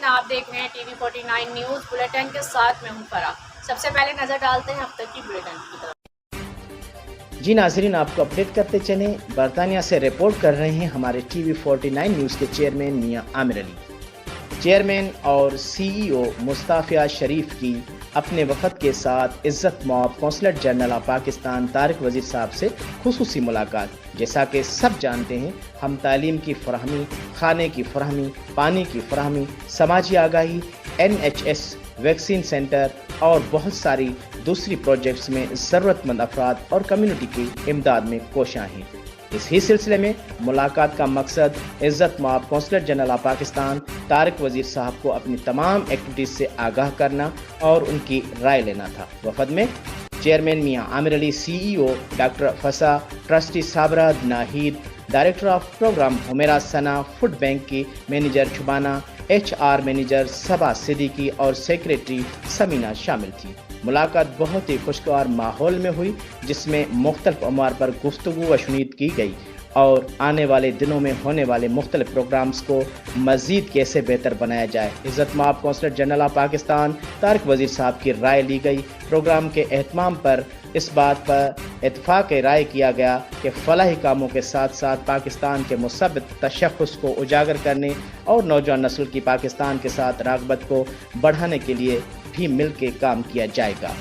नाज़रीन, आप देख रहे हैं TV 49 न्यूज़ बुलेटिन के साथ मैं हूं फराह। सबसे पहले नजर डालते हैं अब तक की बुलेटिन की तरफ। जी नाजरीन, आपको अपडेट करते चले। बरतानिया से रिपोर्ट कर रहे हैं हमारे TV 49 न्यूज़ के चेयरमैन मियां आमिर अली। चेयरमैन और CEO मुस्ताफिया शरीफ की अपने वफद के साथ इज़्ज़त मॉब consular general of Pakistan Tariq Wazir साहब से खुसूसी मुलाकात। जैसा कि सब जानते हैं, हम तालीम की फराहमी, खाने की फराहमी, पानी की फराहमी, समाजी आगाही, NHS, वैक्सीन सेंटर और बहुत सारी दूसरी प्रोजेक्ट्स में ज़रूरतमंद अफराद और कम्युनिटी की इमदाद में कोशां हैं। इस ही सिलसिले में मुलाकात का मकसद इज़्ज़त मॉब consular general of Pakistan Tariq Wazir साहब को अपनी तमाम एक्टिविटीज़ से आगाह करना और उनकी राय लेना था। वफद में chairman Mian Amir Ali, CEO doctor Fasa, trustee Sabra Nahid, director of program Humera Sana, food bank की manager Shubana, HR manager Saba Siddiqui और सेक्रेटरी समीना शामिल थी। मुलाकात बहुत ही खुशगवार माहौल में हुई, जिसमें मुख्तलिफ अमवार पर गुफ्तगू व शुनीद की गई और आने वाले दिनों में होने वाले मुख्तलिफ प्रोग्राम्स को मज़ीद कैसे बेहतर बनाया जाए। इज़्ज़त मॉब consular general of Pakistan Tariq Wazir साहब की राय ली गई। प्रोग्राम के एहतमाम पर इस बात पर इत्तफाक़ राय किया गया कि फलाही कामों के साथ साथ पाकिस्तान के मुसब्बित तशख़्ख़ुस को उजागर करने और नौजवान नस्ल की पाकिस्तान के साथ राग़बत को बढ़ाने के लिए भी मिल के काम किया जाएगा।